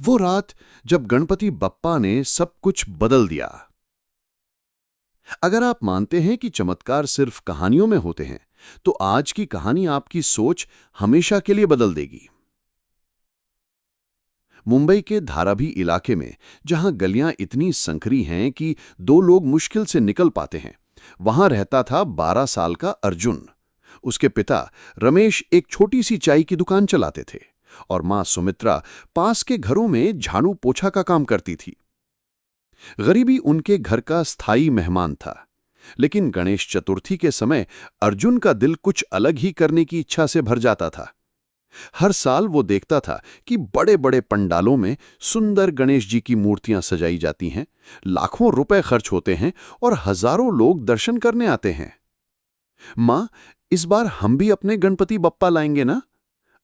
वो रात जब गणपति बप्पा ने सब कुछ बदल दिया। अगर आप मानते हैं कि चमत्कार सिर्फ कहानियों में होते हैं, तो आज की कहानी आपकी सोच हमेशा के लिए बदल देगी। मुंबई के धारावी इलाके में, जहां गलियां इतनी संकरी हैं कि दो लोग मुश्किल से निकल पाते हैं, वहां रहता था 12 साल का अर्जुन। उसके पिता रमेश एक छोटी सी चाय की दुकान चलाते थे और मां सुमित्रा पास के घरों में झाड़ू पोछा का काम करती थी। गरीबी उनके घर का स्थायी मेहमान था, लेकिन गणेश चतुर्थी के समय अर्जुन का दिल कुछ अलग ही करने की इच्छा से भर जाता था। हर साल वो देखता था कि बड़े बड़े पंडालों में सुंदर गणेश जी की मूर्तियां सजाई जाती हैं, लाखों रुपए खर्च होते हैं और हजारों लोग दर्शन करने आते हैं। मां, इस बार हम भी अपने गणपति बप्पा लाएंगे ना?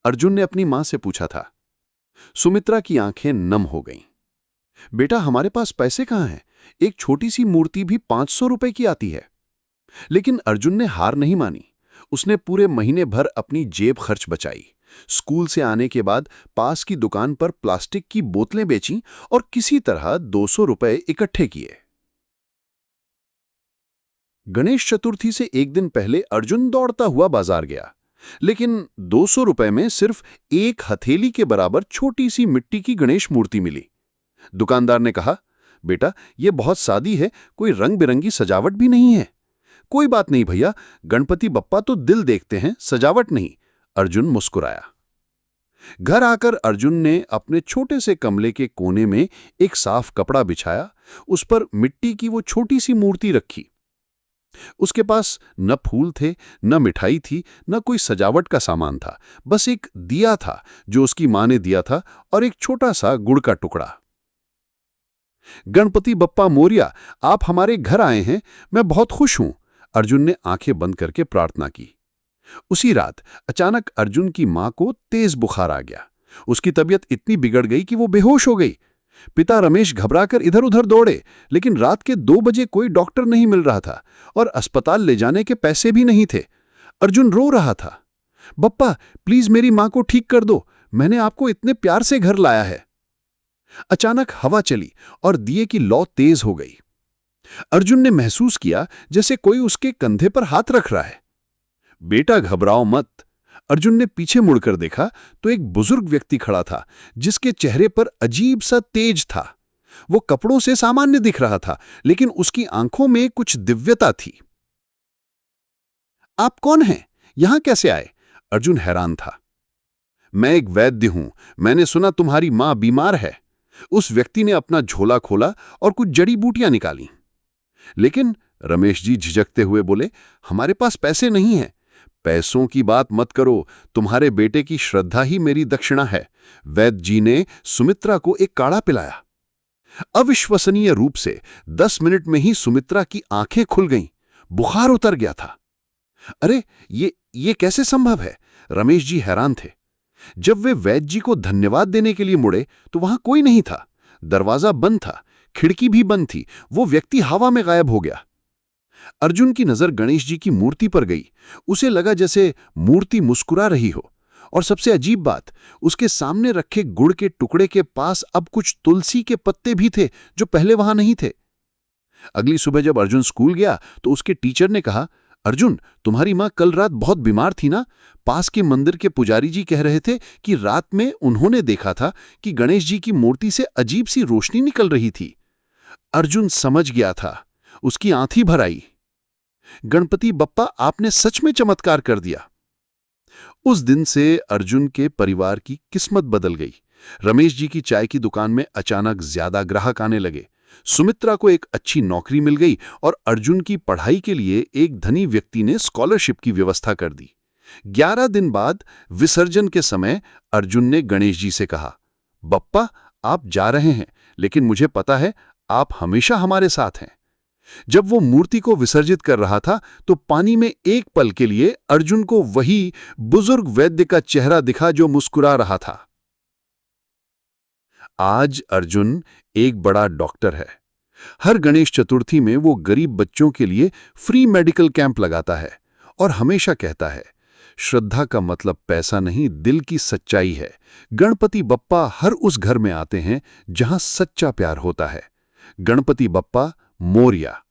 अर्जुन ने अपनी मां से पूछा था। सुमित्रा की आंखें नम हो गईं। बेटा, हमारे पास पैसे कहां हैं? एक छोटी सी मूर्ति भी 500 रुपए की आती है। लेकिन अर्जुन ने हार नहीं मानी। उसने पूरे महीने भर अपनी जेब खर्च बचाई। स्कूल से आने के बाद पास की दुकान पर प्लास्टिक की बोतलें बेचीं और किसी तरह 200 रुपए इकट्ठे किए। गणेश चतुर्थी से एक दिन पहले अर्जुन दौड़ता हुआ बाजार गया, लेकिन 200 रुपए में सिर्फ एक हथेली के बराबर छोटी सी मिट्टी की गणेश मूर्ति मिली। दुकानदार ने कहा, बेटा, यह बहुत सादी है, कोई रंग बिरंगी सजावट भी नहीं है। कोई बात नहीं भैया, गणपति बप्पा तो दिल देखते हैं, सजावट नहीं। अर्जुन मुस्कुराया। घर आकर अर्जुन ने अपने छोटे से कमरे के कोने में एक साफ कपड़ा बिछाया, उस पर मिट्टी की वो छोटी सी मूर्ति रखी। उसके पास न फूल थे, न मिठाई थी, न कोई सजावट का सामान था। बस एक दिया था जो उसकी मां ने दिया था और एक छोटा सा गुड़ का टुकड़ा। गणपति बप्पा मोरिया, आप हमारे घर आए हैं, मैं बहुत खुश हूं। अर्जुन ने आंखें बंद करके प्रार्थना की। उसी रात अचानक अर्जुन की मां को तेज बुखार आ गया। उसकी तबीयत इतनी बिगड़ गई कि वो बेहोश हो गई। पिता रमेश घबराकर इधर उधर दौड़े, लेकिन रात के 2 बजे कोई डॉक्टर नहीं मिल रहा था और अस्पताल ले जाने के पैसे भी नहीं थे। अर्जुन रो रहा था। बप्पा, प्लीज मेरी मां को ठीक कर दो, मैंने आपको इतने प्यार से घर लाया है। अचानक हवा चली और दिए की लौ तेज हो गई। अर्जुन ने महसूस किया जैसे कोई उसके कंधे पर हाथ रख रहा है। बेटा, घबराओ मत। अर्जुन ने पीछे मुड़कर देखा तो एक बुजुर्ग व्यक्ति खड़ा था, जिसके चेहरे पर अजीब सा तेज था। वो कपड़ों से सामान्य दिख रहा था, लेकिन उसकी आंखों में कुछ दिव्यता थी। आप कौन हैं? यहां कैसे आए? अर्जुन हैरान था। मैं एक वैद्य हूं, मैंने सुना तुम्हारी मां बीमार है। उस व्यक्ति ने अपना झोला खोला और कुछ जड़ी बूटियां निकाली। लेकिन रमेश जी झिझकते हुए बोले, हमारे पास पैसे नहीं हैं। पैसों की बात मत करो, तुम्हारे बेटे की श्रद्धा ही मेरी दक्षिणा है। वैद्य जी ने सुमित्रा को एक काढ़ा पिलाया। अविश्वसनीय रूप से 10 मिनट में ही सुमित्रा की आंखें खुल गईं, बुखार उतर गया था। अरे, ये कैसे संभव है? रमेश जी हैरान थे। जब वे वैद्य जी को धन्यवाद देने के लिए मुड़े तो वहां कोई नहीं था। दरवाजा बंद था, खिड़की भी बंद थी। वो व्यक्ति हवा में गायब हो गया। अर्जुन की नजर गणेश जी की मूर्ति पर गई। उसे लगा जैसे मूर्ति मुस्कुरा रही हो। और सबसे अजीब बात, उसके सामने रखे गुड़ के टुकड़े के पास अब कुछ तुलसी के पत्ते भी थे जो पहले वहां नहीं थे। अगली सुबह जब अर्जुन स्कूल गया तो उसके टीचर ने कहा, अर्जुन, तुम्हारी मां कल रात बहुत बीमार थी ना? पास के मंदिर के पुजारी जी कह रहे थे कि रात में उन्होंने देखा था कि गणेश जी की मूर्ति से अजीब सी रोशनी निकल रही थी। अर्जुन समझ गया था। उसकी आंखें भर आई। गणपति बप्पा, आपने सच में चमत्कार कर दिया। उस दिन से अर्जुन के परिवार की किस्मत बदल गई। रमेश जी की चाय की दुकान में अचानक ज्यादा ग्राहक आने लगे। सुमित्रा को एक अच्छी नौकरी मिल गई और अर्जुन की पढ़ाई के लिए एक धनी व्यक्ति ने स्कॉलरशिप की व्यवस्था कर दी। 11 दिन बाद विसर्जन के समय अर्जुन ने गणेश जी से कहा, बप्पा, आप जा रहे हैं, लेकिन मुझे पता है आप हमेशा हमारे साथ हैं। जब वो मूर्ति को विसर्जित कर रहा था तो पानी में एक पल के लिए अर्जुन को वही बुजुर्ग वैद्य का चेहरा दिखा जो मुस्कुरा रहा था। आज अर्जुन एक बड़ा डॉक्टर है। हर गणेश चतुर्थी में वो गरीब बच्चों के लिए फ्री मेडिकल कैंप लगाता है और हमेशा कहता है, श्रद्धा का मतलब पैसा नहीं, दिल की सच्चाई है। गणपति बप्पा हर उस घर में आते हैं जहां सच्चा प्यार होता है। गणपति बप्पा मोरया।